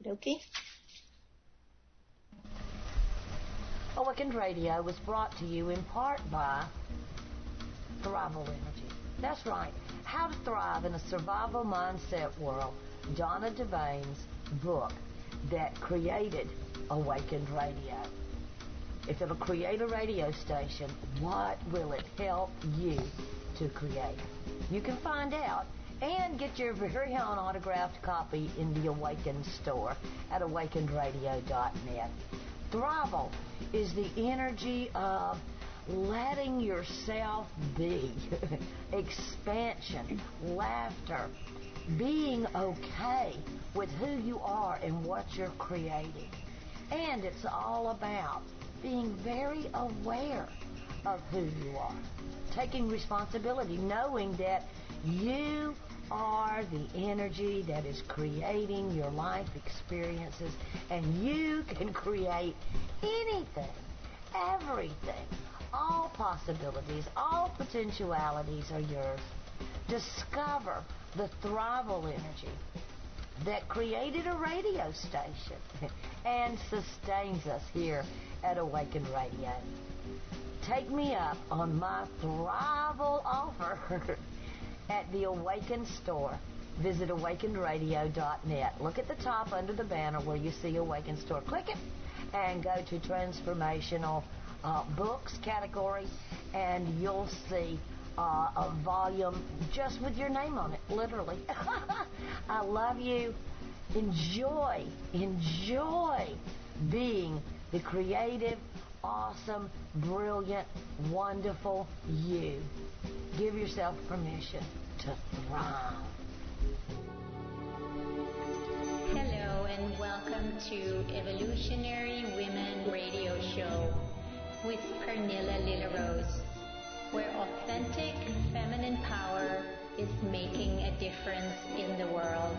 Okay. Awakened Radio was brought to you in part by Thrival Energy. That's right. How to Thrive in a Survival Mindset World. Donna Devane's book that created Awakened Radio. If it'll create a radio station, what will it help you to create? You can find out and get your very own autographed copy in the Awakened store at awakenedradio.net. Thrival is the energy of letting yourself be, expansion, laughter, being okay with who you are and what you're creating. And it's all about being very aware of who you are, taking responsibility, knowing that you are the energy that is creating your life experiences, and you can create anything, everything. All possibilities, all potentialities are yours. Discover the Thrival energy that created a radio station and sustains us here at Awakened Radio. Take me up on my Thrival offer at the Awakened store. Visit awakenedradio.net. Look at the top under the banner where you see Awakened store. Click it and go to Transformational Books category, and you'll see a volume just with your name on it, literally. I love you. Enjoy being the creative, awesome, brilliant, wonderful you. Give yourself permission to thrive. Hello and welcome to Evolutionary Women Radio Show with Pernilla Lillerose, where authentic feminine power is making a difference in the world.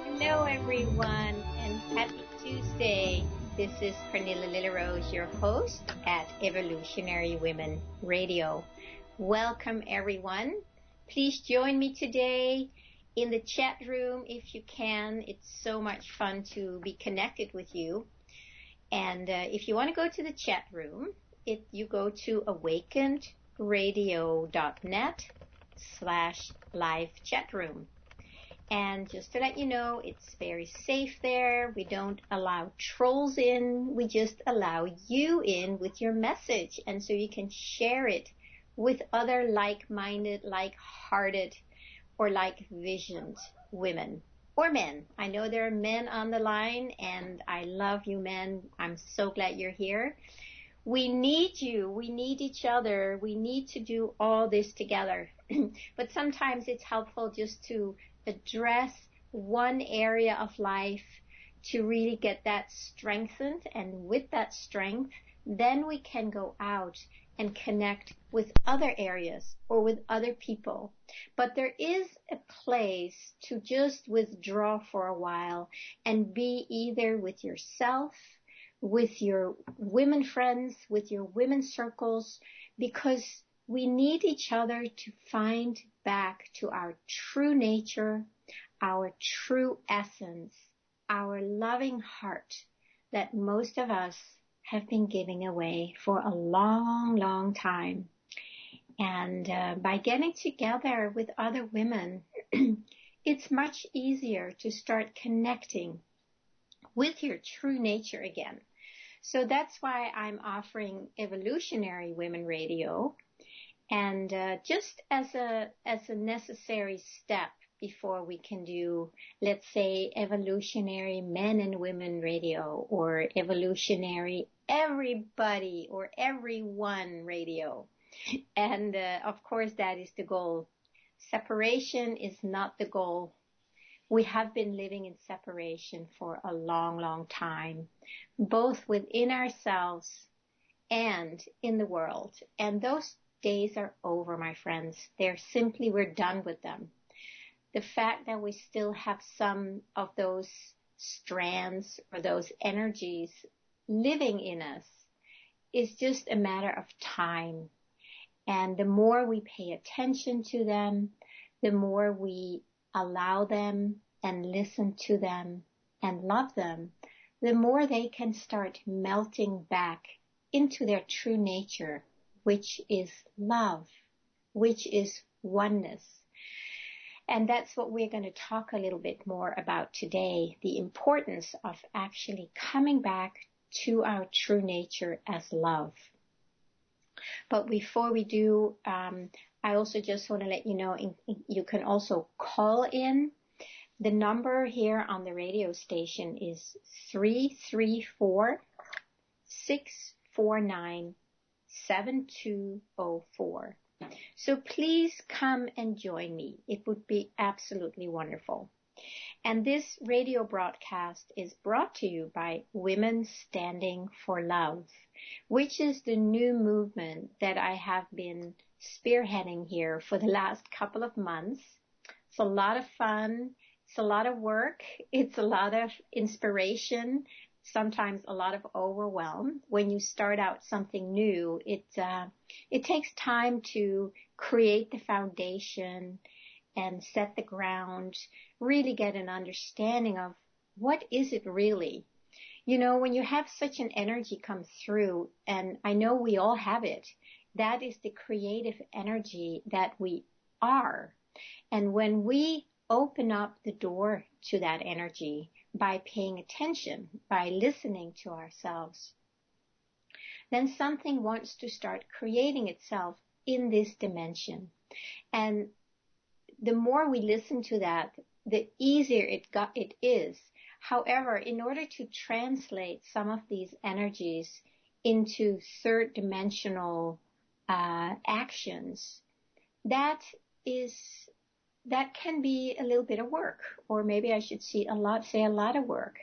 Hello everyone and happy Tuesday. This is Pernilla Lillerose, your host at Evolutionary Women Radio. Welcome everyone. Please join me today in the chat room if you can. It's so much fun to be connected with you. And if you want to go to the chat room, you go to awakenedradio.net/live chat room. And just to let you know, it's very safe there. We don't allow trolls in. We just allow you in with your message. And so you can share it with other like-minded, like-hearted, or like-visioned women or men. I know there are men on the line, and I love you men. I'm so glad you're here. We need you. We need each other. We need to do all this together. But sometimes it's helpful just to address one area of life to really get that strengthened. And with that strength, then we can go out and connect with other areas or with other people. But there is a place to just withdraw for a while and be either with yourself, with your women friends, with your women circles, because we need each other to find back to our true nature, our true essence, our loving heart that most of us have been giving away for a long, long time. And by getting together with other women, it's much easier to start connecting with your true nature again. So that's why I'm offering Evolutionary Women Radio. And just as a necessary step before we can do, let's say, Evolutionary Men and Women Radio or Evolutionary Everybody or Everyone Radio. And of course, that is the goal. Separation is not the goal. We have been living in separation for a long, long time, both within ourselves and in the world. And those days are over, my friends. We're done with them. The fact that we still have some of those strands or those energies living in us is just a matter of time. And the more we pay attention to them, the more we allow them and listen to them and love them, the more they can start melting back into their true nature, which is love, which is oneness. And that's what we're going to talk a little bit more about today, the importance of actually coming back to our true nature as love. But before we do, I also just want to let you know, you can also call in. The number here on the radio station is 334-649-7204. So please come and join me. It would be absolutely wonderful. And this radio broadcast is brought to you by Women Standing for Love, which is the new movement that I have been spearheading here for the last couple of months. It's a lot of fun. It's a lot of work. It's a lot of inspiration, sometimes a lot of overwhelm. When you start out something new, it takes time to create the foundation and set the ground, really get an understanding of what is it really. You know, when you have such an energy come through, and I know we all have it, that is the creative energy that we are. And when we open up the door to that energy by paying attention, by listening to ourselves, then something wants to start creating itself in this dimension. And the more we listen to that, the easier it is. However, in order to translate some of these energies into third dimensional actions, that can be a little bit of work, or maybe I should say a lot of work,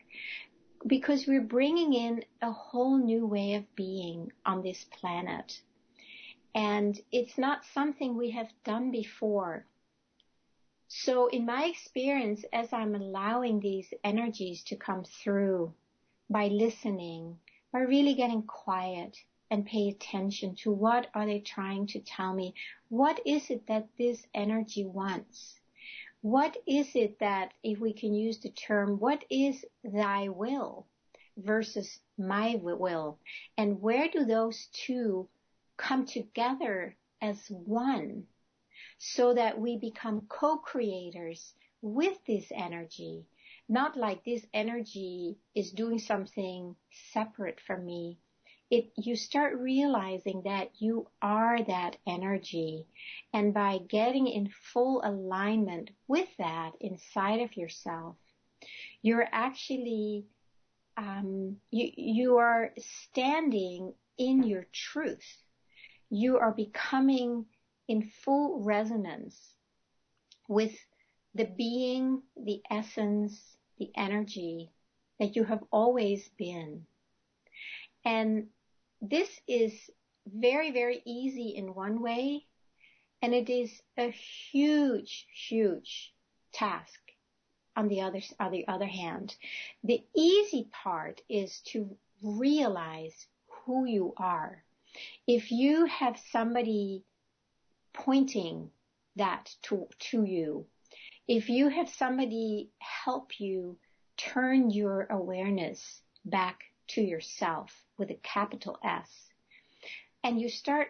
because we're bringing in a whole new way of being on this planet. And it's not something we have done before. So in my experience, as I'm allowing these energies to come through by listening, by really getting quiet and pay attention to what are they trying to tell me, what is it that this energy wants? What is it that, if we can use the term, what is thy will versus my will? And where do those two come together as one, so that we become co-creators with this energy, not like this energy is doing something separate from me. You start realizing that you are that energy, and by getting in full alignment with that inside of yourself, you're actually you are standing in your truth. You are becoming in full resonance with the being, the essence, the energy that you have always been. And this is very, very easy in one way, and it is a huge, huge task on the other hand. The easy part is to realize who you are. If you have somebody pointing that to you, if you have somebody help you turn your awareness back to yourself with a capital S, and you start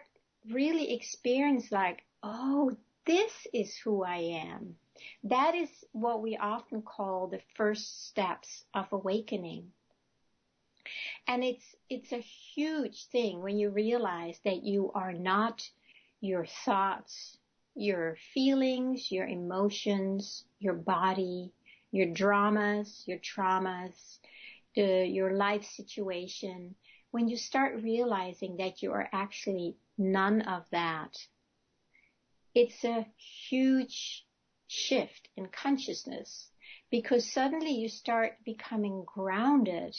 really experience like, oh, this is who I am. That is what we often call the first steps of awakening. And it's a huge thing when you realize that you are not your thoughts, your feelings, your emotions, your body, your dramas, your traumas, your life situation. When you start realizing that you are actually none of that, it's a huge shift in consciousness, because suddenly you start becoming grounded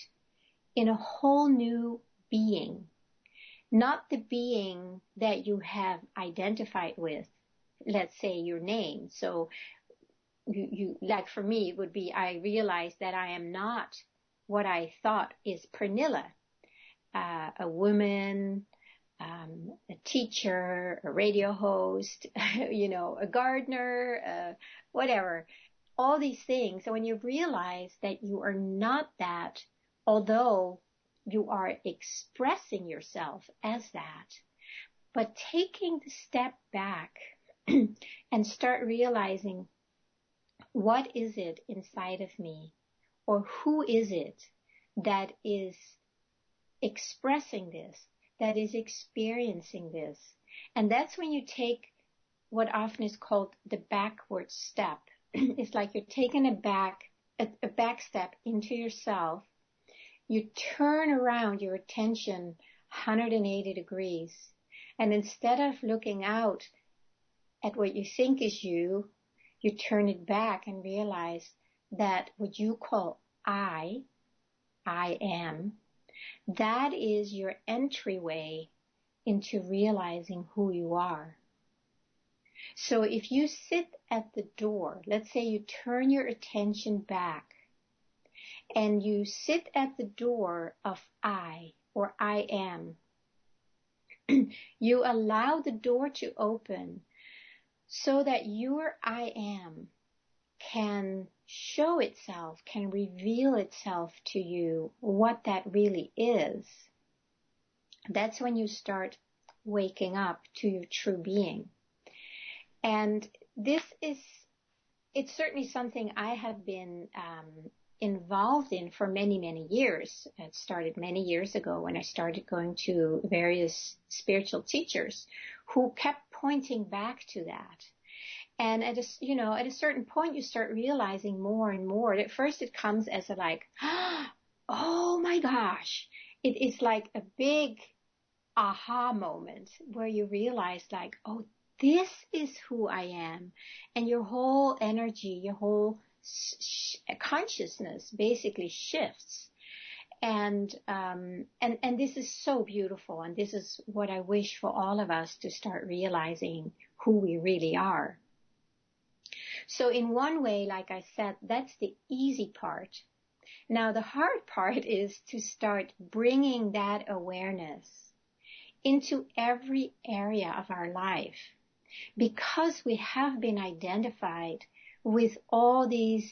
in a whole new being, not the being that you have identified with, let's say your name. So you like, for me, it would be, I realized that I am not what I thought is Pernilla, a woman, a teacher, a radio host, a gardener, whatever. all these things. So when you realize that you are not that, although you are expressing yourself as that, but taking the step back and start realizing, what is it inside of me, or who is it that is expressing this, that is experiencing this? And that's when you take what often is called the backward step. It's like you're taking a back step into yourself. You turn around your attention 180 degrees. And instead of looking out at what you think is you turn it back and realize that what you call I am, that is your entryway into realizing who you are. So if you sit at the door, let's say you turn your attention back and you sit at the door of I, or I am, you allow the door to open so that your I am can show itself, can reveal itself to you, what that really is. That's when you start waking up to your true being. And it's certainly something I have been involved in for many, many years. It started many years ago when I started going to various spiritual teachers who kept pointing back to that. And at a certain point, you start realizing more and more. At first, it comes as a like, oh my gosh. It's like a big aha moment where you realize like, oh, this is who I am. And your whole energy, your whole consciousness basically shifts. And this is so beautiful. And this is what I wish for all of us, to start realizing who we really are. So in one way, like I said, that's the easy part. Now the hard part is to start bringing that awareness into every area of our life, because we have been identified with all these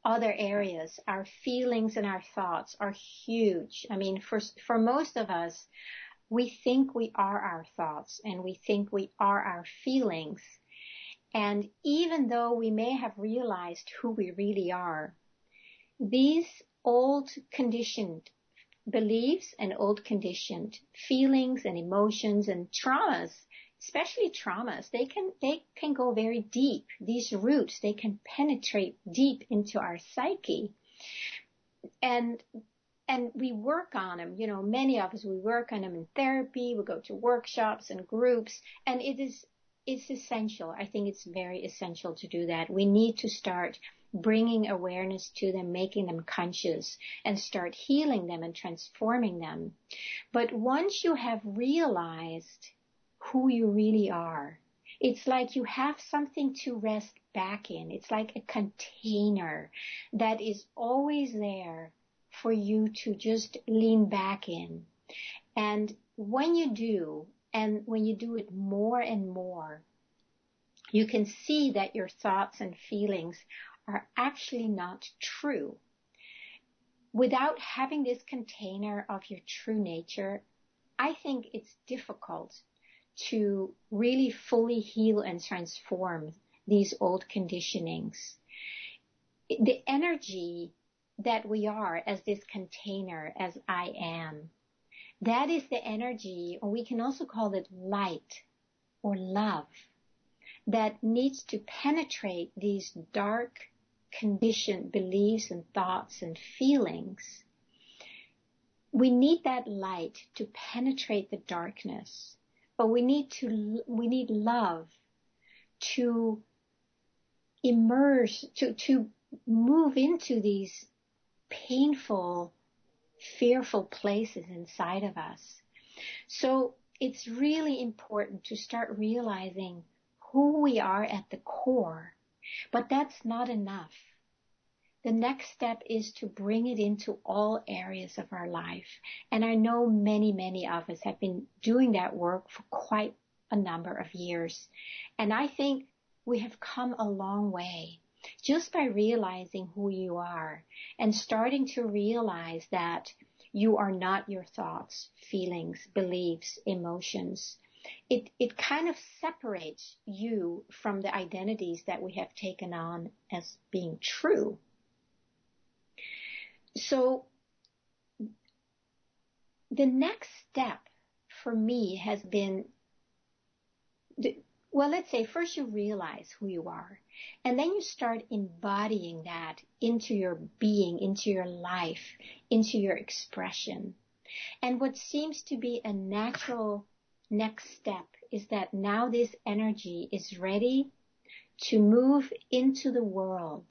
other areas. Our feelings and our thoughts are huge. I mean, for most of us, we think we are our thoughts and we think we are our feelings. And even though we may have realized who we really are, these old conditioned beliefs and old conditioned feelings and emotions and traumas, especially traumas, they can go very deep. These roots, they can penetrate deep into our psyche. And we work on them. You know, many of us, we work on them in therapy. We go to workshops and groups, and it's essential. I think it's very essential to do that. We need to start bringing awareness to them, making them conscious, and start healing them and transforming them. But once you have realized who you really are, it's like you have something to rest back in. It's like a container that is always there for you to just lean back in. And when you do, and when you do it more and more, you can see that your thoughts and feelings are actually not true. Without having this container of your true nature, I think it's difficult to really fully heal and transform these old conditionings. The energy that we are as this container, as I am, that is the energy, or we can also call it light or love, that needs to penetrate these dark conditioned beliefs and thoughts and feelings. We need that light to penetrate the darkness, but we need love to immerse, to move into these painful, fearful places inside of us. So it's really important to start realizing who we are at the core, but that's not enough. The next step is to bring it into all areas of our life. And I know many, many of us have been doing that work for quite a number of years. And I think we have come a long way. just by realizing who you are and starting to realize that you are not your thoughts, feelings, beliefs, emotions. It kind of separates you from the identities that we have taken on as being true. So the next step for me has been, well, let's say first you realize who you are, and then you start embodying that into your being, into your life, into your expression. And what seems to be a natural next step is that now this energy is ready to move into the world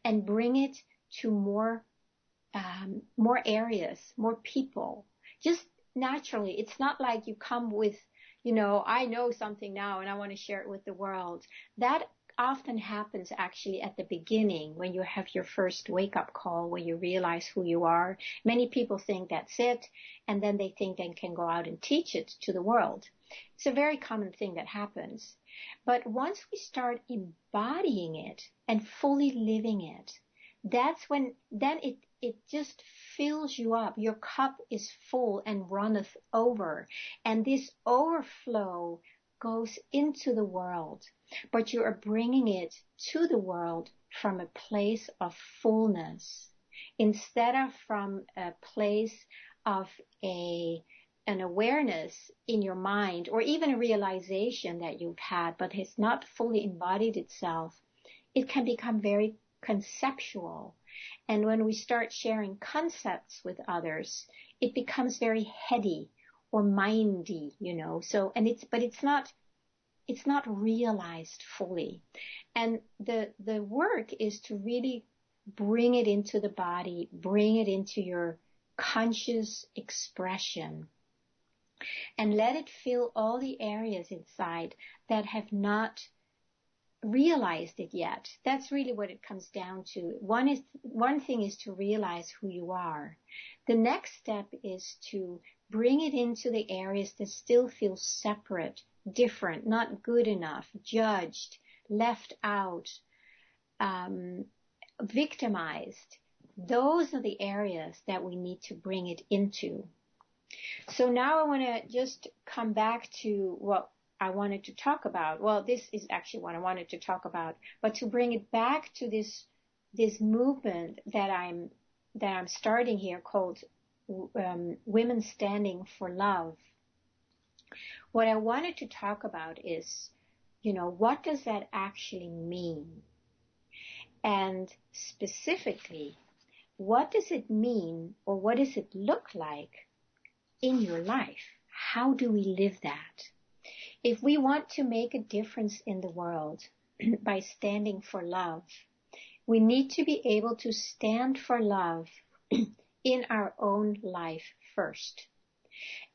and bring it to more areas, more people. Just naturally, it's not like you come with, I know something now and I want to share it with the world. That often happens actually at the beginning when you have your first wake-up call, when you realize who you are. Many people think that's it, and then they think they can go out and teach it to the world. It's a very common thing that happens. But once we start embodying it and fully living it, that's when then it just fills you up. Your cup is full and runneth over. And this overflow goes into the world. But you are bringing it to the world from a place of fullness instead of from a place of an awareness in your mind or even a realization that you've had but has not fully embodied itself. It can become very conceptual. And when we start sharing concepts with others, it becomes very heady or mindy, So, but it's not realized fully. And the work is to really bring it into the body, bring it into your conscious expression, and let it fill all the areas inside that have not realized it yet. That's really what it comes down to. One thing is to realize who you are. The next step is to bring it into the areas that still feel separate, different, not good enough, judged, left out, victimized. Those are the areas that we need to bring it into. So now I want to just come back to what I wanted to talk about. Well, this is actually what I wanted to talk about, but to bring it back to this movement that I'm starting here called Women Standing for Love. What I wanted to talk about is, what does that actually mean? And specifically, what does it mean or what does it look like in your life? How do we live that? If we want to make a difference in the world by standing for love, we need to be able to stand for love in our own life first.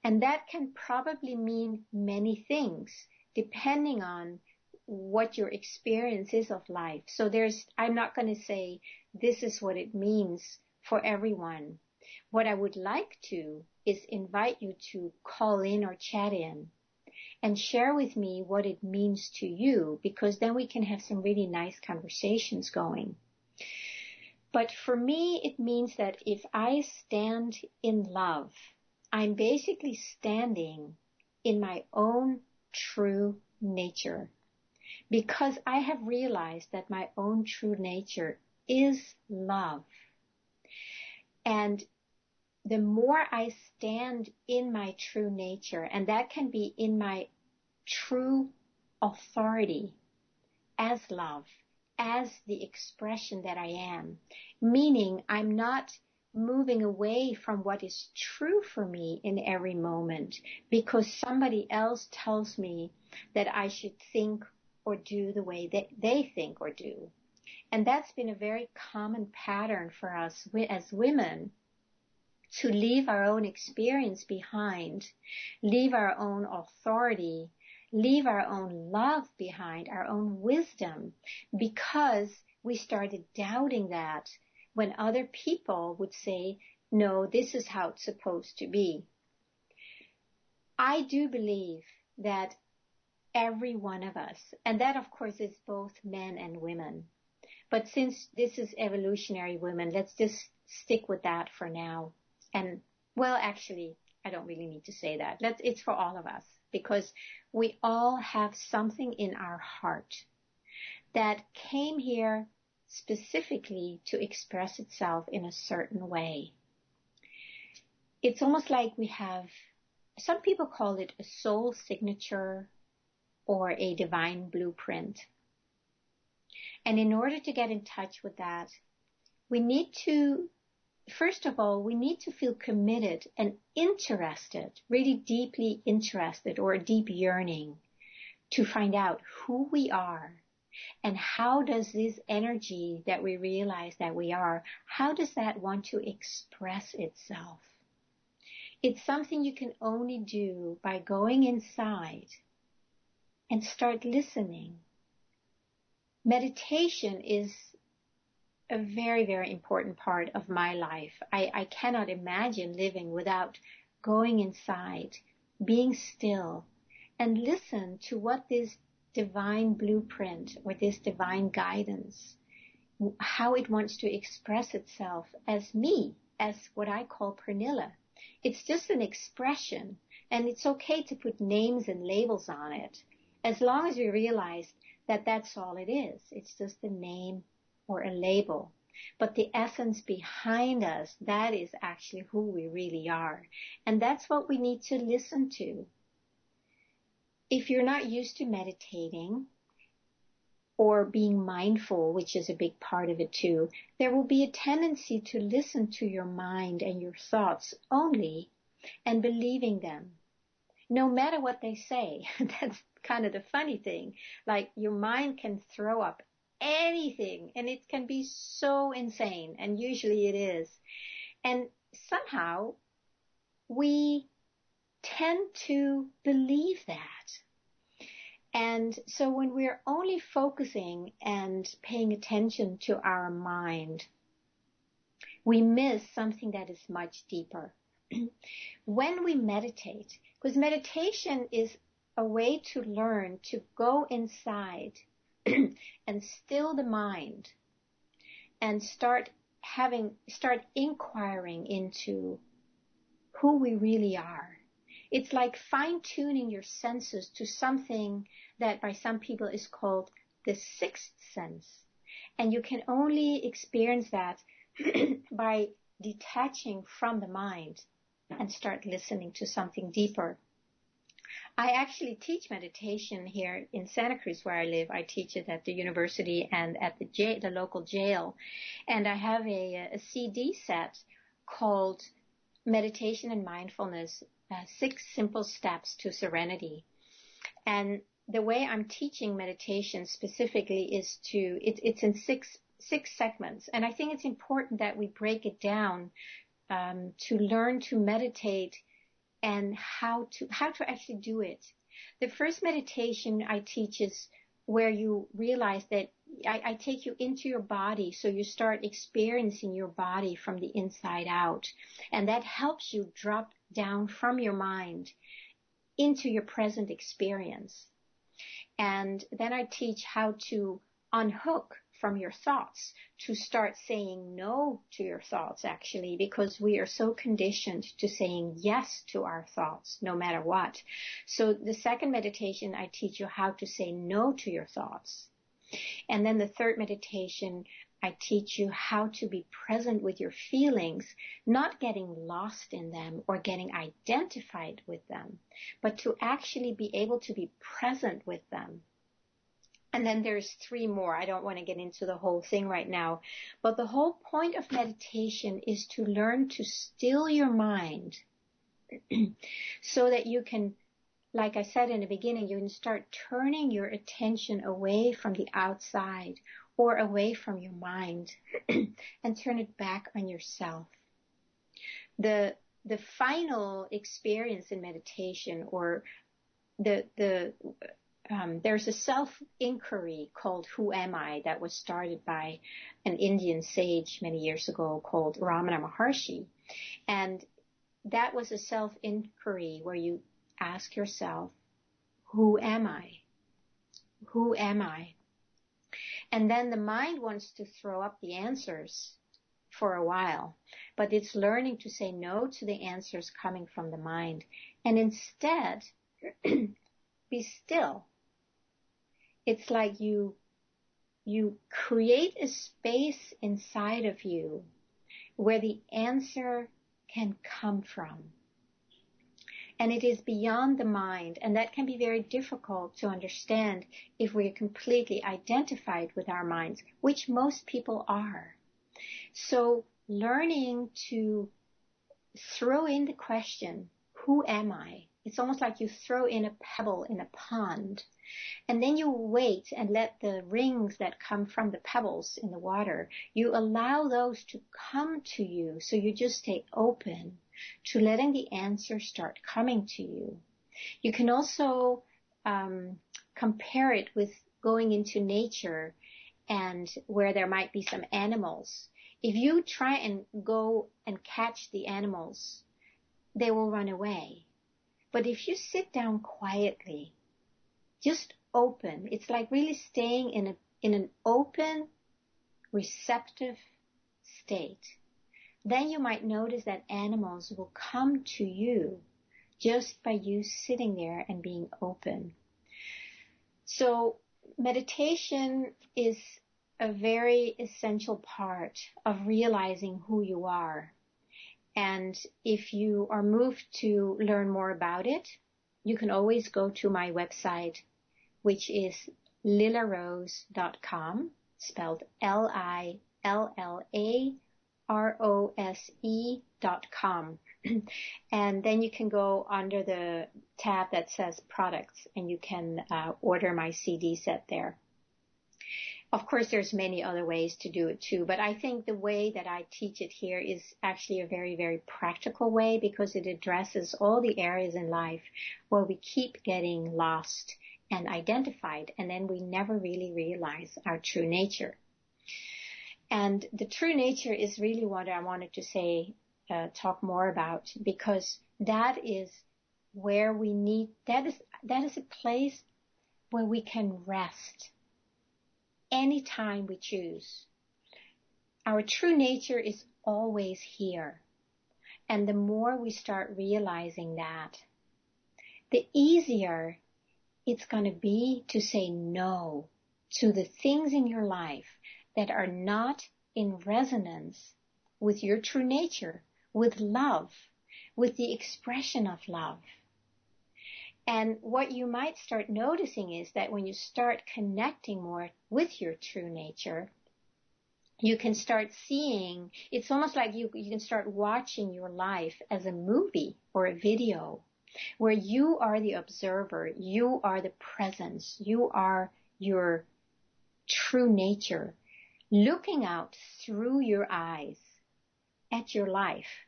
And that can probably mean many things depending on what your experience is of life. So I'm not going to say this is what it means for everyone. What I would like to is invite you to call in or chat in and share with me what it means to you, because then we can have some really nice conversations going. But for me, it means that if I stand in love, I'm basically standing in my own true nature, because I have realized that my own true nature is love. And the more I stand in my true nature, and that can be in my true authority as love, as the expression that I am, meaning I'm not moving away from what is true for me in every moment because somebody else tells me that I should think or do the way that they think or do. And that's been a very common pattern for us as women, to leave our own experience behind, leave our own authority, leave our own love behind, our own wisdom, because we started doubting that when other people would say, no, this is how it's supposed to be. I do believe that every one of us, and that of course is both men and women, But since this is evolutionary women, let's just stick with that for now. And well, actually, I don't really need to say that. It's for all of us, because we all have something in our heart that came here specifically to express itself in a certain way. It's almost like we have, some people call it a soul signature or a divine blueprint. And in order to get in touch with that, we need to, first of all, we need to feel committed and interested, really deeply interested, or a deep yearning to find out who we are and how does this energy that we realize that we are, how does that want to express itself? It's something you can only do by going inside and start listening. Meditation is a very, very important part of my life. I cannot imagine living without going inside, being still, and listen to what this divine blueprint or this divine guidance, how it wants to express itself as me, as what I call Pernilla. It's just an expression, and it's okay to put names and labels on it, as long as we realize that that's all it is. It's just a name or a label. But the essence behind us, that is actually who we really are. And that's what we need to listen to. If you're not used to meditating or being mindful, which is a big part of it too, there will be a tendency to listen to your mind and your thoughts only and believing them, no matter what they say. That's kind of the funny thing. Like, your mind can throw up anything, and it can be so insane, and usually it is. And somehow we tend to believe that. And so when we're only focusing and paying attention to our mind, we miss something that is much deeper. When we meditate, because meditation is a way to learn to go inside and still the mind and start inquiring into who we really are. It's like fine-tuning your senses to something that by some people is called the sixth sense. And you can only experience that by detaching from the mind and start listening to something deeper. I actually teach meditation here in Santa Cruz, where I live. I teach it at the university and at the local jail. And I have a CD set called Meditation and Mindfulness, 6 Simple Steps to Serenity. And the way I'm teaching meditation specifically is it's in six segments. And I think it's important that we break it down to learn to meditate and how to actually do it. The first meditation I teach is where you realize that I take you into your body, so you start experiencing your body from the inside out. And that helps you drop down from your mind into your present experience. And then I teach how to unhook from your thoughts, to start saying no to your thoughts, actually, because we are so conditioned to saying yes to our thoughts, no matter what. So the second meditation, I teach you how to say no to your thoughts. And then the third meditation, I teach you how to be present with your feelings, not getting lost in them or getting identified with them, but to actually be able to be present with them. And then there's 3 more. I don't want to get into the whole thing right now. But the whole point of meditation is to learn to still your mind so that you can, like I said in the beginning, you can start turning your attention away from the outside or away from your mind and turn it back on yourself. The final experience in meditation, or there's a self-inquiry called Who Am I that was started by an Indian sage many years ago called Ramana Maharshi. And that was a self-inquiry where you ask yourself, who am I? Who am I? And then the mind wants to throw up the answers for a while, but it's learning to say no to the answers coming from the mind and instead be still. It's like you create a space inside of you where the answer can come from. And it is beyond the mind, and that can be very difficult to understand if we're completely identified with our minds, which most people are. So learning to throw in the question, who am I? It's almost like you throw in a pebble in a pond, and then you wait and let the rings that come from the pebbles in the water, you allow those to come to you. So you just stay open to letting the answer start coming to you. You can also compare it with going into nature and where there might be some animals. If you try and go and catch the animals, they will run away. But if you sit down quietly, just open, it's like really staying in an open, receptive state. Then you might notice that animals will come to you just by you sitting there and being open. So meditation is a very essential part of realizing who you are. And if you are moved to learn more about it, you can always go to my website, which is lillarose.com, spelled LILLAROSE.com. And then you can go under the tab that says products and you can order my CD set there. Of course, there's many other ways to do it too, but I think the way that I teach it here is actually a very, very practical way because it addresses all the areas in life where we keep getting lost and identified, and then we never really realize our true nature. And the true nature is really what I wanted to say, talk more about, because that is where we need, that is a place where we can rest anytime we choose. Our true nature is always here. And the more we start realizing that, the easier it's going to be to say no to the things in your life that are not in resonance with your true nature, with love, with the expression of love. And what you might start noticing is that when you start connecting more with your true nature, you can start seeing, it's almost like you can start watching your life as a movie or a video where you are the observer, you are the presence, you are your true nature, looking out through your eyes at your life.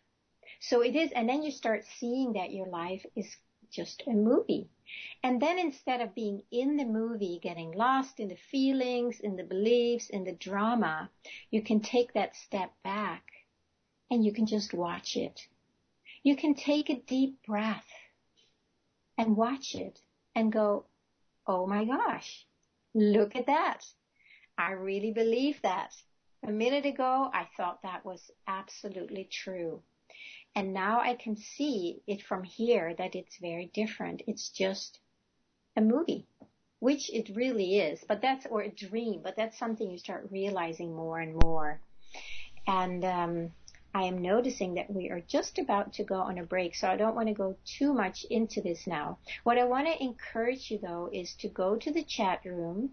So it is, and then you start seeing that your life is just a movie. And then instead of being in the movie, getting lost in the feelings, in the beliefs, in the drama, you can take that step back and you can just watch it. You can take a deep breath and watch it and go, oh my gosh, look at that. I really believe that. A minute ago, I thought that was absolutely true. And now I can see it from here that it's very different. It's just a movie, which it really is, or a dream, but that's something you start realizing more and more. And I am noticing that we are just about to go on a break, so I don't want to go too much into this now. What I want to encourage you, though, is to go to the chat room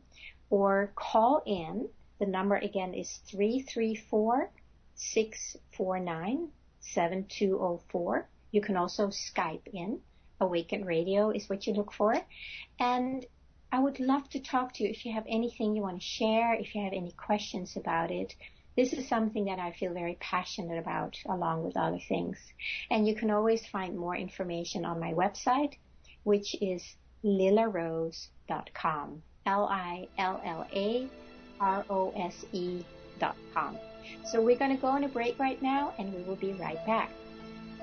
or call in. The number again is 334-649-7204. You can also Skype in. Awaken Radio is what you look for. And I would love to talk to you if you have anything you want to share, if you have any questions about it. This is something that I feel very passionate about, along with other things. And you can always find more information on my website, which is lillarose.com. LILLAROSE.com. So we're going to go on a break right now, and we will be right back.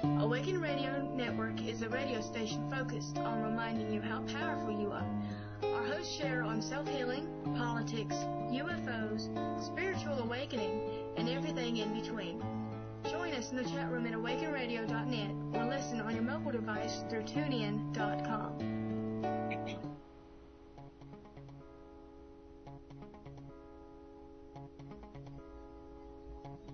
Awaken Radio Network is a radio station focused on reminding you how powerful you are. Our hosts share on self-healing, politics, UFOs, spiritual awakening, and everything in between. Join us in the chat room at awakenradio.net or listen on your mobile device through tunein.com.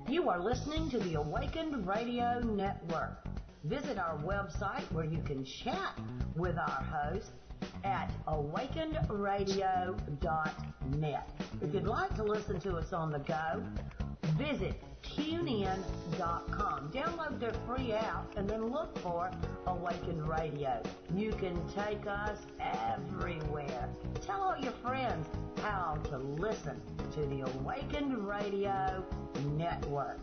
You are listening to the Awakened Radio Network. Visit our website where you can chat with our hosts at awakenedradio.net. If you'd like to listen to us on the go, visit tunein.com. Download their free app and then look for Awakened Radio. You can take us everywhere. Tell all your friends how to listen to the Awakened Radio Network.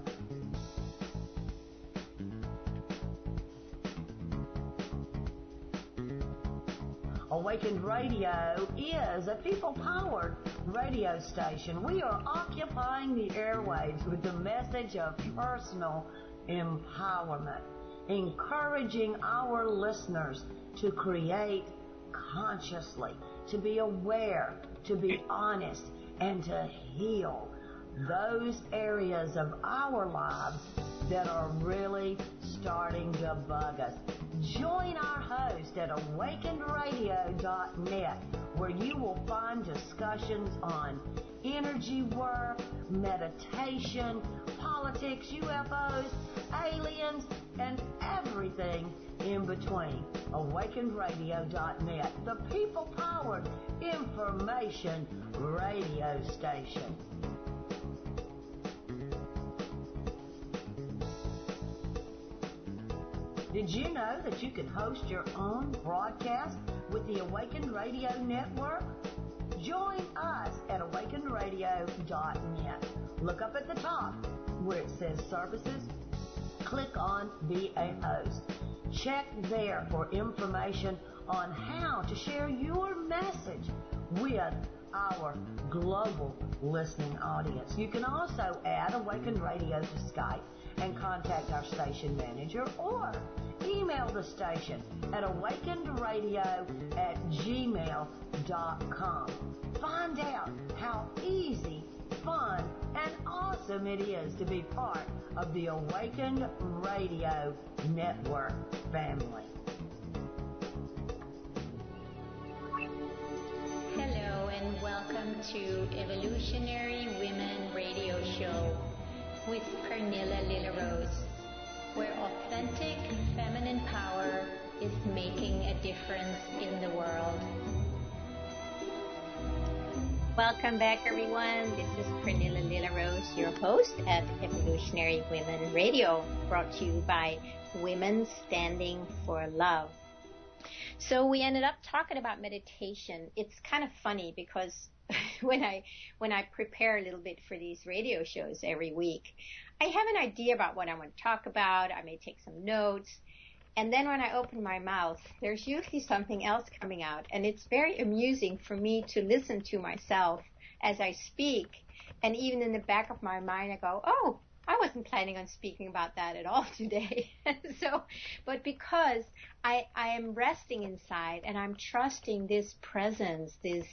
Awakened Radio is a people-powered radio station. We are occupying the airwaves with the message of personal empowerment, encouraging our listeners to create consciously, to be aware, to be honest, and to heal those areas of our lives that are really starting to bug us. Join our host at awakenedradio.net, where you will find discussions on energy work, meditation, politics, UFOs, aliens, and everything in between. Awakenedradio.net, the people-powered information radio station. Did you know that you can host your own broadcast with the Awakened Radio Network? Join us at awakenedradio.net. Look up at the top where it says services. Click on Be a Host. Check there for information on how to share your message with our global listening audience. You can also add Awakened Radio to Skype and contact our station manager, or email the station at awakenedradio@gmail.com. Find out how easy, fun, and awesome it is to be part of the Awakened Radio Network family. Hello and welcome to Evolutionary Women Radio Show with Pernilla Lillarose, where authentic feminine power is making a difference in the world. Welcome back, everyone. This is Pernilla Lillarose, your host at Evolutionary Women Radio, brought to you by Women Standing for Love. So we ended up talking about meditation. It's kind of funny because when I prepare a little bit for these radio shows every week, I have an idea about what I want to talk about. I may take some notes. And then when I open my mouth, there's usually something else coming out. And it's very amusing for me to listen to myself as I speak. And even in the back of my mind, I go, oh, I wasn't planning on speaking about that at all today. But because I am resting inside and I'm trusting this presence, this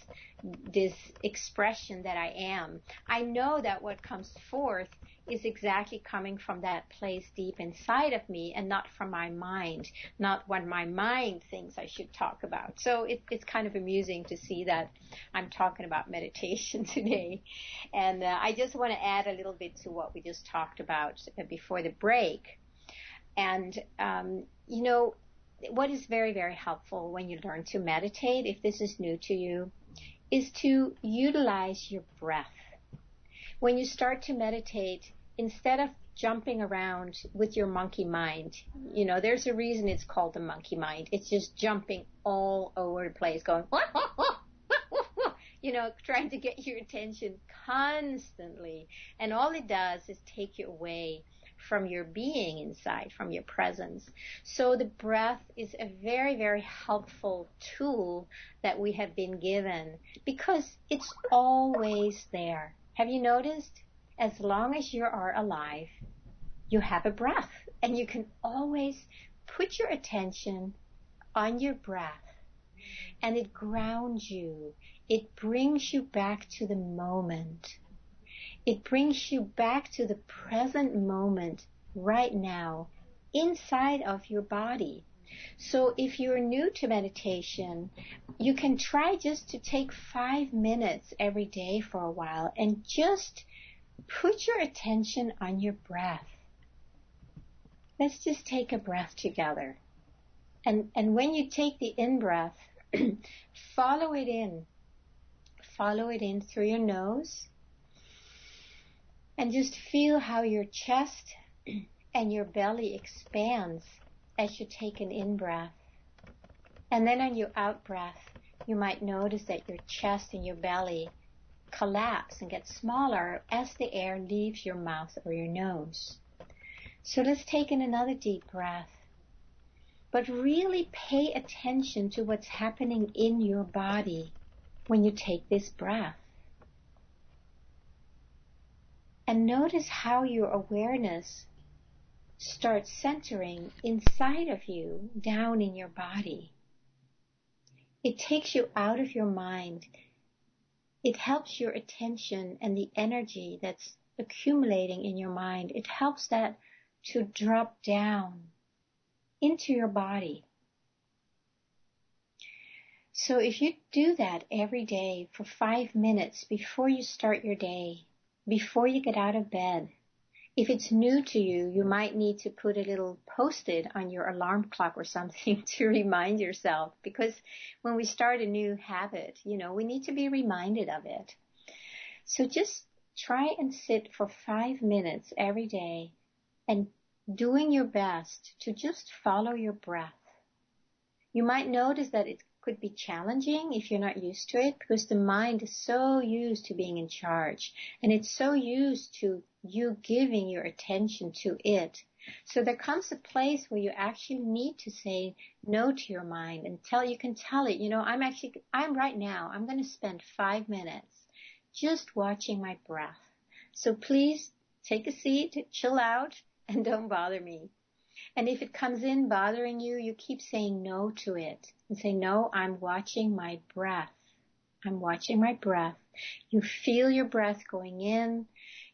expression that I am, I know that what comes forth is exactly coming from that place deep inside of me and not from my mind, not what my mind thinks I should talk about. So it's kind of amusing to see that I'm talking about meditation today. And I just want to add a little bit to what we just talked about before the break. And, what is very, very helpful when you learn to meditate, if this is new to you, is to utilize your breath. When you start to meditate, instead of jumping around with your monkey mind, there's a reason it's called the monkey mind. It's just jumping all over the place, going, trying to get your attention constantly. And all it does is take you away from your being inside, from your presence. So the breath is a very, very helpful tool that we have been given because it's always there. Have you noticed? As long as you are alive, you have a breath, and you can always put your attention on your breath and it grounds you. It brings you back to the moment. It brings you back to the present moment right now inside of your body. So if you're new to meditation, you can try just to take 5 minutes every day for a while and just put your attention on your breath. Let's just take a breath together. And when you take the in-breath, follow it in. Follow it in through your nose. And just feel how your chest and your belly expands as you take an in-breath. And then on your out-breath, you might notice that your chest and your belly collapse and get smaller as the air leaves your mouth or your nose. So let's take in another deep breath. But really pay attention to what's happening in your body when you take this breath. And notice how your awareness starts centering inside of you, down in your body. It takes you out of your mind. It helps your attention and the energy that's accumulating in your mind. It helps that to drop down into your body. So if you do that every day for 5 minutes before you start your day, before you get out of bed, if it's new to you, you might need to put a little post-it on your alarm clock or something to remind yourself, because when we start a new habit, we need to be reminded of it. So just try and sit for 5 minutes every day and doing your best to just follow your breath. You might notice that it could be challenging if you're not used to it, because the mind is so used to being in charge, and it's so used to you giving your attention to it. So there comes a place where you actually need to say no to your mind and you can tell it, I'm right now, I'm going to spend 5 minutes just watching my breath. So please take a seat, chill out, and don't bother me. And if it comes in bothering you, you keep saying no to it and say, no, I'm watching my breath. I'm watching my breath. You feel your breath going in.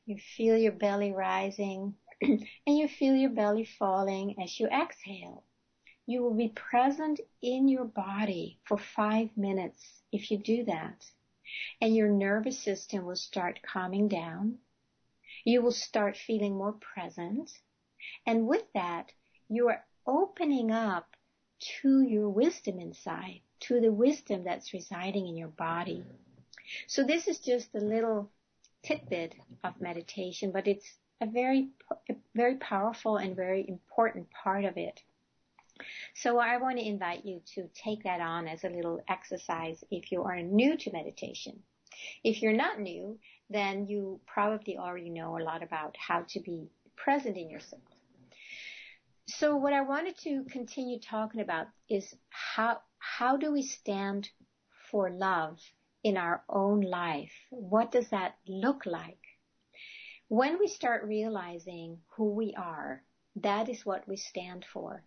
You feel your belly rising, and you feel your belly falling as you exhale. You will be present in your body for 5 minutes if you do that. And your nervous system will start calming down. You will start feeling more present. And with that, you are opening up to your wisdom inside, to the wisdom that's residing in your body. So this is just a little tidbit of meditation, but it's a very powerful and very important part of it. So I want to invite you to take that on as a little exercise if you are new to meditation. If you're not new, then you probably already know a lot about how to be present in yourself. So what I wanted to continue talking about is how do we stand for love in our own life? What does that look like? When we start realizing who we are, that is what we stand for.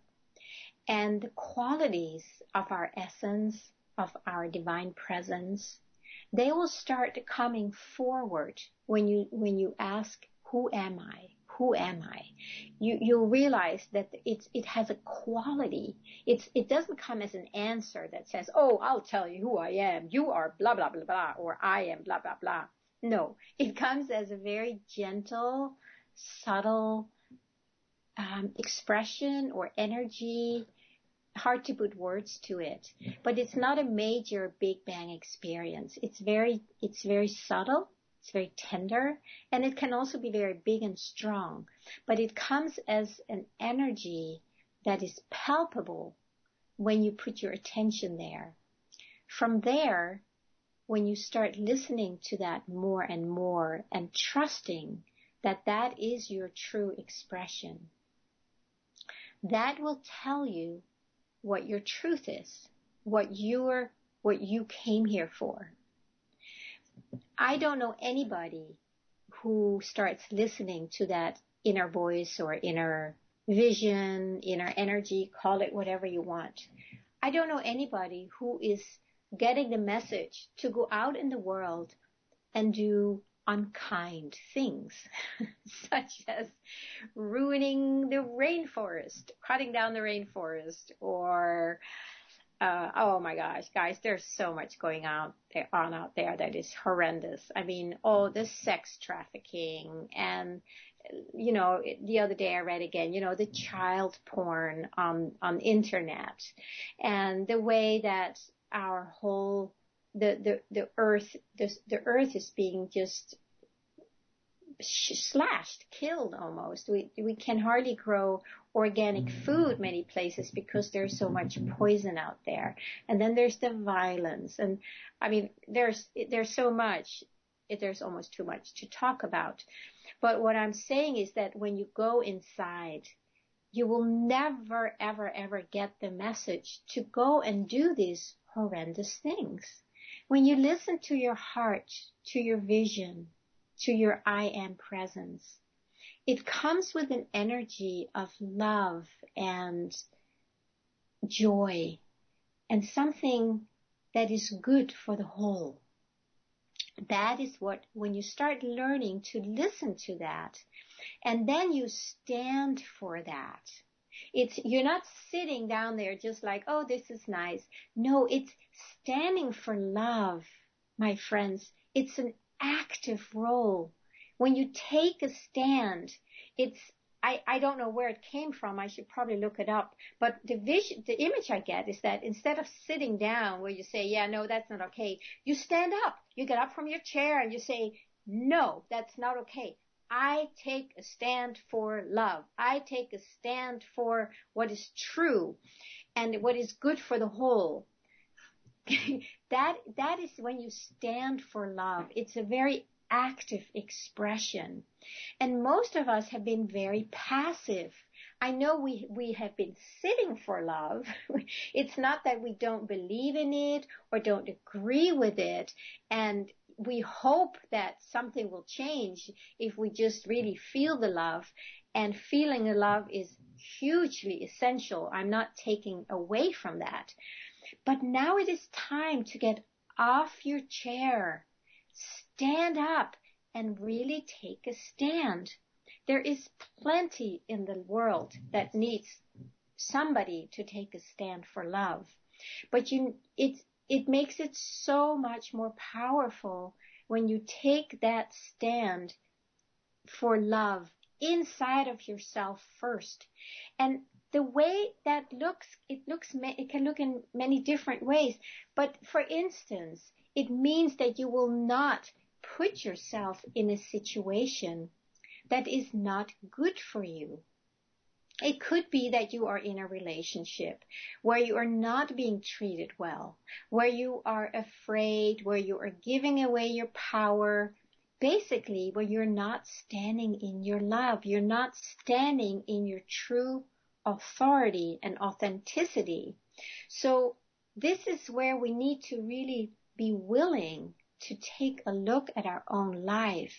And the qualities of our essence, of our divine presence, they will start coming forward when you ask, who am I? Who am I? You'll realize that it has a quality. It doesn't come as an answer that says, oh, I'll tell you who I am. You are blah, blah, blah, blah, or I am blah, blah, blah. No, it comes as a very gentle, subtle expression or energy. Hard to put words to it, but it's not a major Big Bang experience. It's very subtle. It's very tender, and it can also be very big and strong, but it comes as an energy that is palpable when you put your attention there. From there, when you start listening to that more and more and trusting that that is your true expression, that will tell you what your truth is, what you came here for. I don't know anybody who starts listening to that inner voice or inner vision, inner energy, call it whatever you want, I don't know anybody who is getting the message to go out in the world and do unkind things, such as ruining the rainforest, cutting down the rainforest, or oh my gosh, guys, there's so much going on out there that is horrendous. I mean, all this sex trafficking and, the other day I read again, the child porn on internet, and the way that our whole the earth is being just slashed, killed almost. We can hardly grow organic food many places because there's so much poison out there. And then there's the violence. And I mean, there's so much, there's almost too much to talk about. But what I'm saying is that when you go inside, you will never, ever, ever get the message to go and do these horrendous things. When you listen to your heart, to your vision, to your I am presence, it comes with an energy of love and joy and something that is good for the whole. That is what, when you start learning to listen to that, and then you stand for that. You're not sitting down there just like, oh, this is nice. No, it's standing for love, my friends. It's an active role. When you take a stand, I don't know where it came from. I should probably look it up. But the image I get is that instead of sitting down where you say, yeah, no, that's not okay, you stand up. You get up from your chair and you say, no, that's not okay. I take a stand for love. I take a stand for what is true and what is good for the whole. That is when you stand for love. It's a very active expression. And most of us have been very passive. I know we have been sitting for love. It's not that we don't believe in it or don't agree with it. And we hope that something will change if we just really feel the love. And feeling the love is hugely essential. I'm not taking away from that. But now it is time to get off your chair, stand up, and really take a stand. There is plenty in the world that needs somebody to take a stand for love. But it makes it so much more powerful when you take that stand for love inside of yourself first. And the way that looks, it can look in many different ways. But for instance, it means that you will not put yourself in a situation that is not good for you. It could be that you are in a relationship where you are not being treated well, where you are afraid, where you are giving away your power, basically where you're not standing in your love. You're not standing in your true authority and authenticity. So this is where we need to really be willing to take a look at our own life.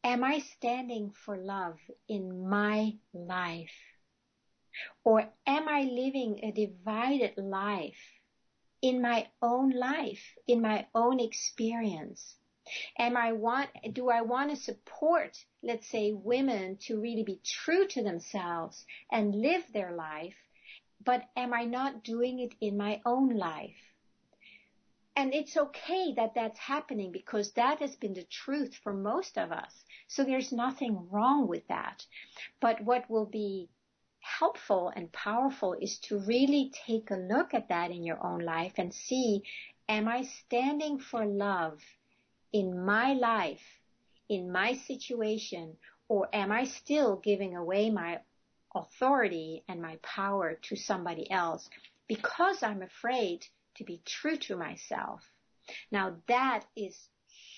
Am I standing for love in my life? Or am I living a divided life in my own life, in my own experience? Do I want to support, let's say, women to really be true to themselves and live their life, but am I not doing it in my own life? And it's okay that that's happening because that has been the truth for most of us. So there's nothing wrong with that. But what will be helpful and powerful is to really take a look at that in your own life and see, am I standing for love in my life, in my situation, or am I still giving away my authority and my power to somebody else because I'm afraid to be true to myself? Now that is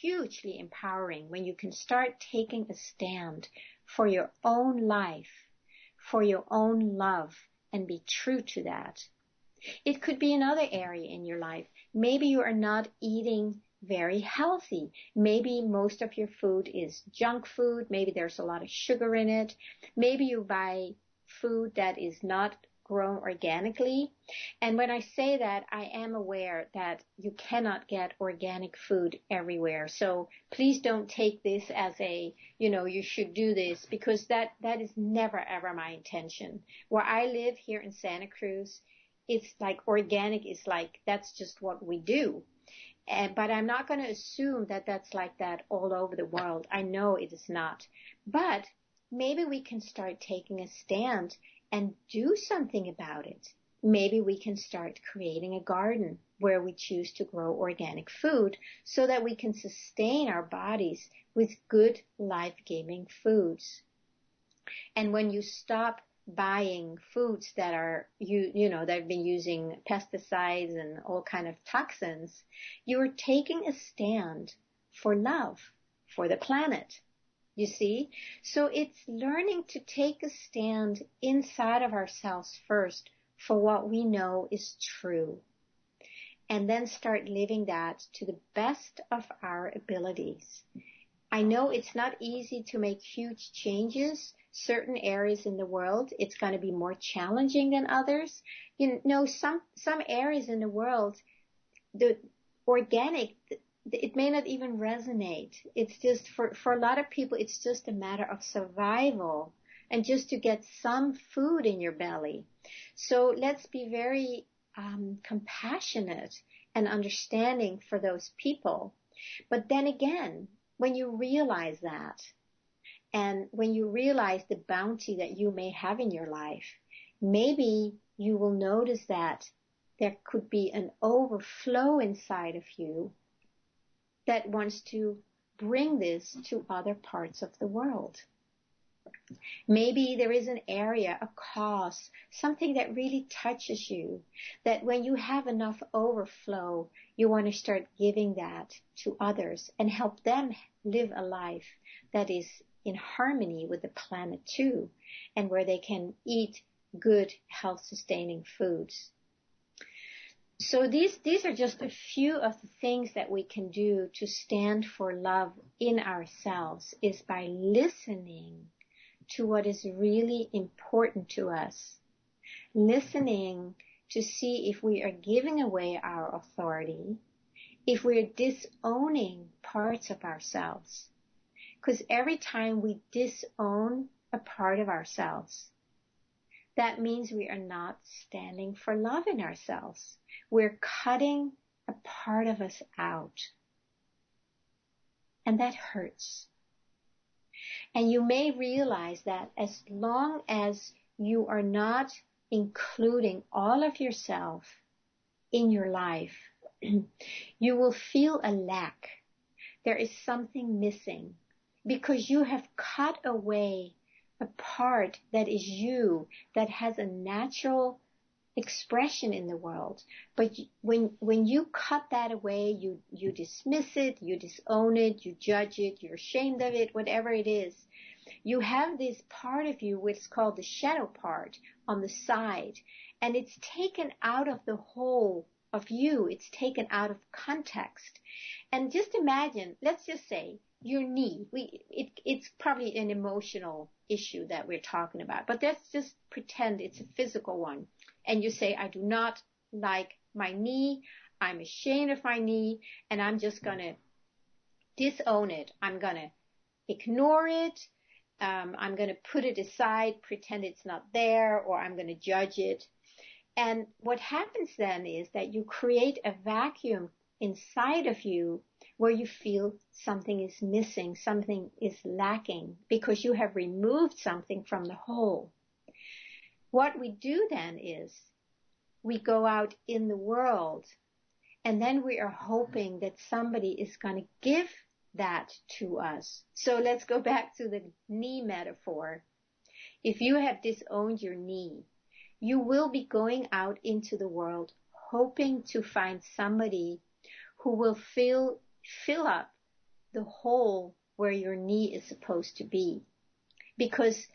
hugely empowering when you can start taking a stand for your own life, for your own love, and be true to that. It could be another area in your life. Maybe you are not eating very healthy. Maybe most of your food is junk food. Maybe there's a lot of sugar in it. Maybe you buy food that is not grown organically. And when I say that, I am aware that you cannot get organic food everywhere. So please don't take this as a, you should do this, because that is never ever my intention. Where I live here in Santa Cruz, it's like organic is like, that's just what we do. But I'm not going to assume that that's like that all over the world. I know it is not. But maybe we can start taking a stand and do something about it. Maybe we can start creating a garden where we choose to grow organic food so that we can sustain our bodies with good life-giving foods. And when you stop buying foods that are, they've been using pesticides and all kind of toxins, you're taking a stand for love, for the planet. You see? So it's learning to take a stand inside of ourselves first for what we know is true. And then start living that to the best of our abilities. I know it's not easy to make huge changes. Certain areas in the world, it's going to be more challenging than others. Some areas in the world, the organic, it may not even resonate. It's just for a lot of people, it's just a matter of survival and just to get some food in your belly. So let's be very compassionate and understanding for those people. But then again, when you realize that, and when you realize the bounty that you may have in your life, maybe you will notice that there could be an overflow inside of you that wants to bring this to other parts of the world. Maybe there is an area, a cause, something that really touches you, that when you have enough overflow, you want to start giving that to others and help them live a life that is in harmony with the planet too, and where they can eat good, health-sustaining foods. So these are just a few of the things that we can do to stand for love in ourselves, is by listening to what is really important to us. Listening to see if we are giving away our authority, if we are disowning parts of ourselves. Because every time we disown a part of ourselves, that means we are not standing for love in ourselves. We're cutting a part of us out. And that hurts. And you may realize that as long as you are not including all of yourself in your life, you will feel a lack. There is something missing because you have cut away a part that is you, that has a natural expression in the world. But when you cut that away, you dismiss it, you disown it, you judge it, you're ashamed of it, whatever it is. You have this part of you, which is called the shadow part, on the side, and it's taken out of the whole of you. It's taken out of context. And just imagine, let's just say, your knee. It's probably an emotional issue that we're talking about, but let's just pretend it's a physical one. And you say, I do not like my knee, I'm ashamed of my knee, and I'm just going to disown it. I'm going to ignore it. I'm going to put it aside, pretend it's not there, or I'm going to judge it. And what happens then is that you create a vacuum inside of you where you feel something is missing, something is lacking, because you have removed something from the whole. What we do then is we go out in the world, and then we are hoping that somebody is going to give that to us. So let's go back to the knee metaphor. If you have disowned your knee, you will be going out into the world hoping to find somebody who will fill up the hole where your knee is supposed to be. Because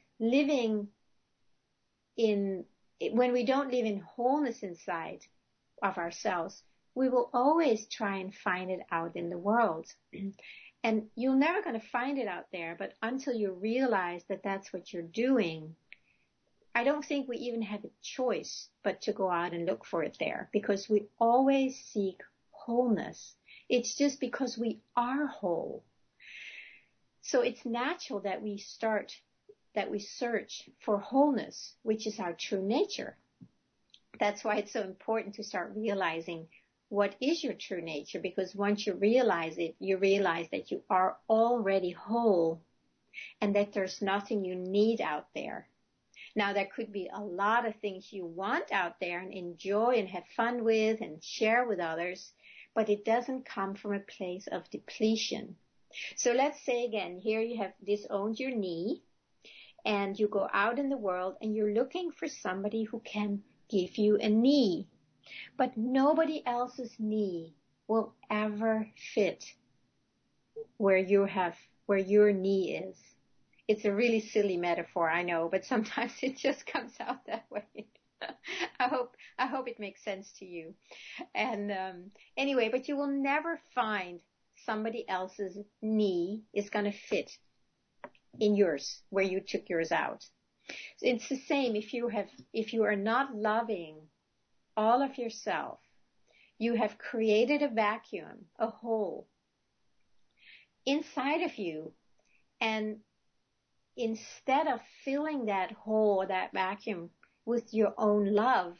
when we don't live in wholeness inside of ourselves, we will always try and find it out in the world. And you're never going to find it out there, but until you realize that that's what you're doing, I don't think we even have a choice but to go out and look for it there, because we always seek wholeness. It's just because we are whole. So it's natural that we search for wholeness, which is our true nature. That's why it's so important to start realizing what is your true nature, because once you realize it, you realize that you are already whole and that there's nothing you need out there. Now, there could be a lot of things you want out there and enjoy and have fun with and share with others, but it doesn't come from a place of depletion. So let's say again, here you have disowned your knee, and you go out in the world and you're looking for somebody who can give you a knee, but nobody else's knee will ever fit where your knee is. It's a really silly metaphor, I know, but sometimes it just comes out that way. I hope it makes sense to you. And anyway, but you will never find somebody else's knee is going to fit in yours where you took yours out. It's the same if you are not loving all of yourself. You have created a vacuum, a hole inside of you, and instead of filling that hole, that vacuum, with your own love,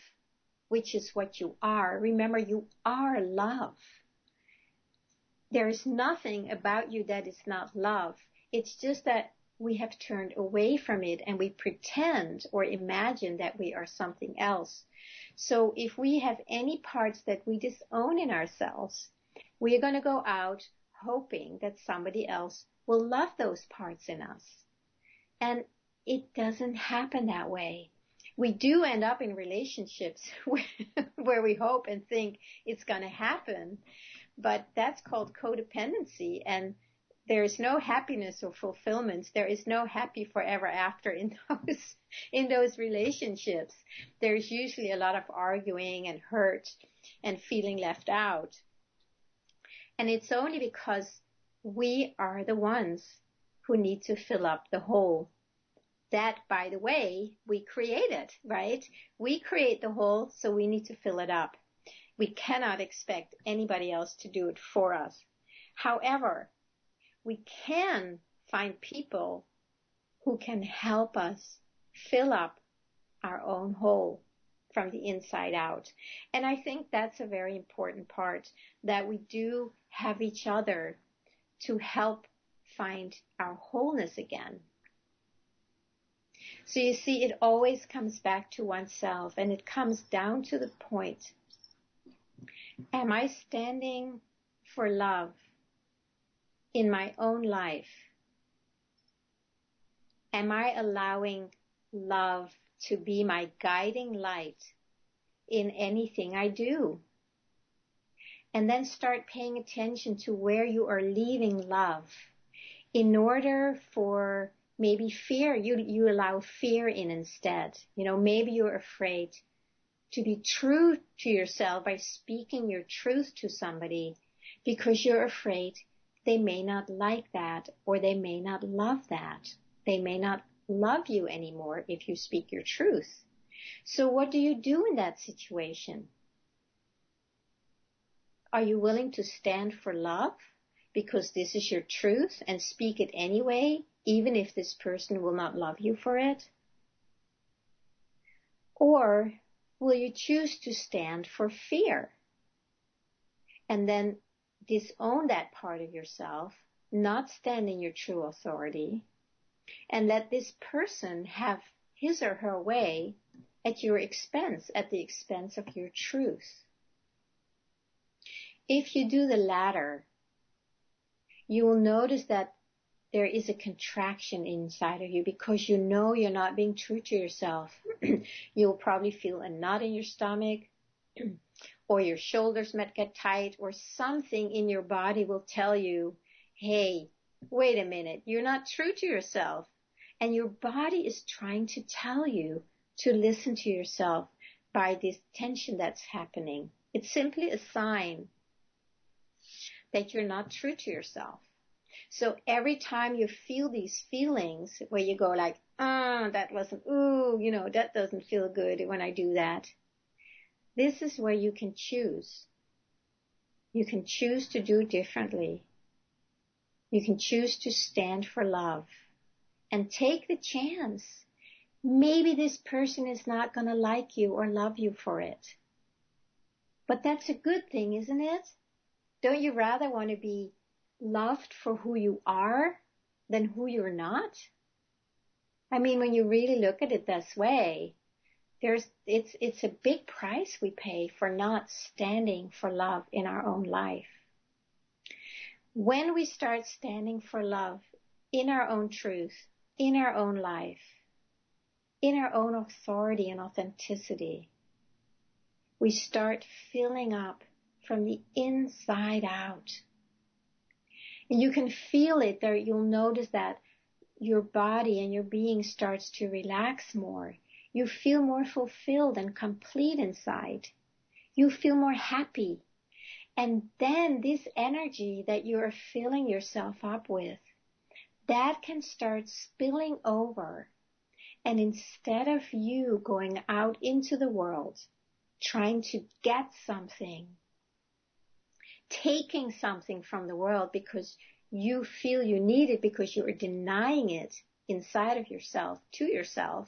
which is what you are. Remember, you are love. There is nothing about you that is not love. It's just that we have turned away from it and we pretend or imagine that we are something else. So if we have any parts that we disown in ourselves, we are going to go out hoping that somebody else will love those parts in us. And it doesn't happen that way. We do end up in relationships where we hope and think it's going to happen, but that's called codependency, and there is no happiness or fulfillment. There is no happy forever after in those relationships. There's usually a lot of arguing and hurt and feeling left out. And it's only because we are the ones who need to fill up the hole. That, by the way, we created, right? We create the hole, so we need to fill it up. We cannot expect anybody else to do it for us. However, we can find people who can help us fill up our own hole from the inside out. And I think that's a very important part, that we do have each other to help find our wholeness again. So you see, it always comes back to oneself, and it comes down to the point, am I standing for love in my own life? Am I allowing love to be my guiding light in anything I do? And then start paying attention to where you are leaving love. In order for maybe fear, you allow fear in instead. Maybe you're afraid to be true to yourself by speaking your truth to somebody because you're afraid they may not like that, or they may not love that. They may not love you anymore if you speak your truth. So what do you do in that situation? Are you willing to stand for love because this is your truth and speak it anyway, even if this person will not love you for it? Or will you choose to stand for fear and then disown that part of yourself, not stand in your true authority, and let this person have his or her way at your expense, at the expense of your truth? If you do the latter, you will notice that there is a contraction inside of you because you know you're not being true to yourself. You'll probably feel a knot in your stomach, or your shoulders might get tight, or something in your body will tell you, hey, wait a minute, you're not true to yourself. And your body is trying to tell you to listen to yourself by this tension that's happening. It's simply a sign that you're not true to yourself. So every time you feel these feelings where you go like, that wasn't, that doesn't feel good when I do that. This is where you can choose. You can choose to do differently. You can choose to stand for love and take the chance. Maybe this person is not going to like you or love you for it. But that's a good thing, isn't it? Don't you rather want to be loved for who you are than who you're not? I mean, when you really look at it this way, it's a big price we pay for not standing for love in our own life. When we start standing for love in our own truth, in our own life, in our own authority and authenticity, we start filling up from the inside out. And you can feel it there. You'll notice that your body and your being starts to relax more. You feel more fulfilled and complete inside. You feel more happy. And then this energy that you're filling yourself up with, that can start spilling over. And instead of you going out into the world, trying to get something, taking something from the world because you feel you need it because you are denying it inside of yourself, to yourself,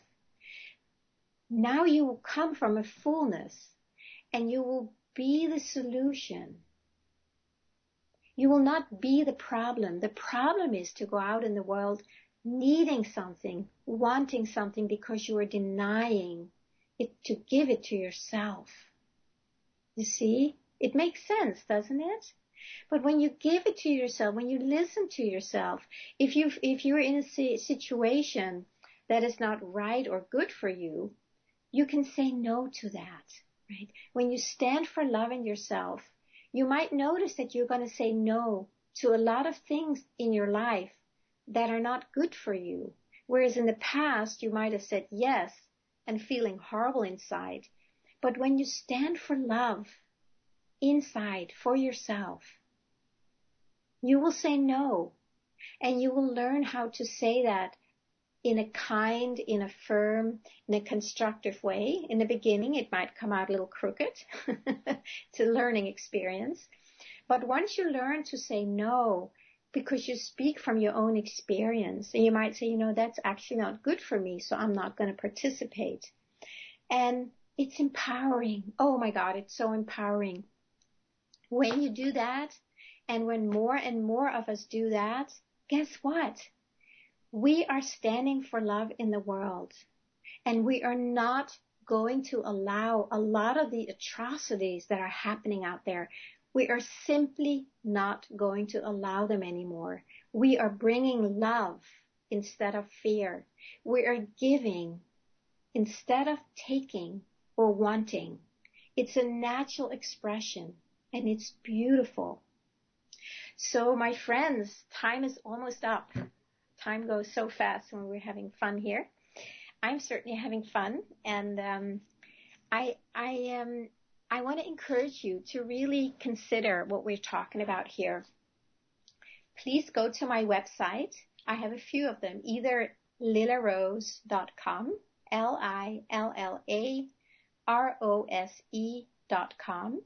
now you will come from a fullness and you will be the solution. You will not be the problem. The problem is to go out in the world needing something, wanting something because you are denying it to give it to yourself. You see? It makes sense, doesn't it? But when you give it to yourself, when you listen to yourself, if you're in a situation that is not right or good for you, you can say no to that, right? When you stand for love in yourself, you might notice that you're going to say no to a lot of things in your life that are not good for you. Whereas in the past, you might have said yes and feeling horrible inside. But when you stand for love inside for yourself, you will say no. And you will learn how to say that in a kind, in a firm, in a constructive way. In the beginning, it might come out a little crooked. It's a learning experience. But once you learn to say no, because you speak from your own experience, and you might say, that's actually not good for me, so I'm not going to participate. And it's empowering. Oh my God, it's so empowering. When you do that, and when more and more of us do that, guess what? We are standing for love in the world, and we are not going to allow a lot of the atrocities that are happening out there. We are simply not going to allow them anymore. We are bringing love instead of fear. We are giving instead of taking or wanting. It's a natural expression, and it's beautiful. So, my friends, time is almost up. Time goes so fast when we're having fun here. I'm certainly having fun, and I want to encourage you to really consider what we're talking about here. Please go to my website. I have a few of them, either lillarose.com, LILLAROSE.com,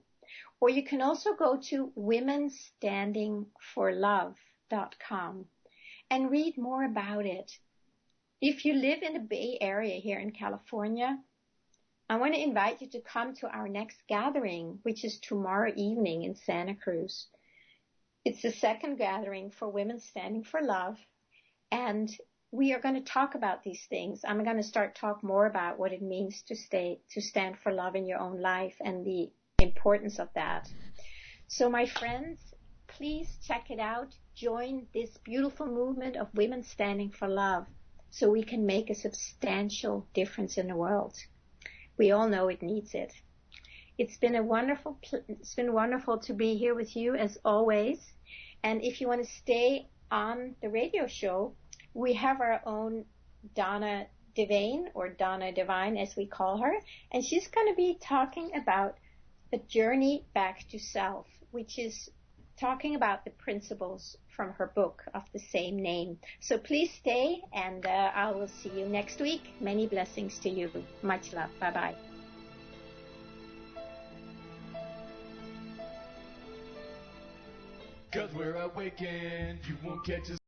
or you can also go to womenstandingforlove.com and read more about it. If you live in the Bay Area here in California, I want to invite you to come to our next gathering, which is tomorrow evening in Santa Cruz. It's the second gathering for Women Standing for Love, and we are going to talk about these things. I'm going to start talk more about what it means to stand for love in your own life and the importance of that. So, my friends, please check it out. Join this beautiful movement of women standing for love so we can make a substantial difference in the world. We all know it needs it. It's been wonderful to be here with you as always. And if you want to stay on the radio show, we have our own Donna Devane, or Donna Divine as we call her, and she's going to be talking about a journey back to self, which is talking about the principles from her book of the same name. So please stay, and I will see you next week. Many blessings to you. Much love. Bye-bye. Cause we're awakened, you won't catch us.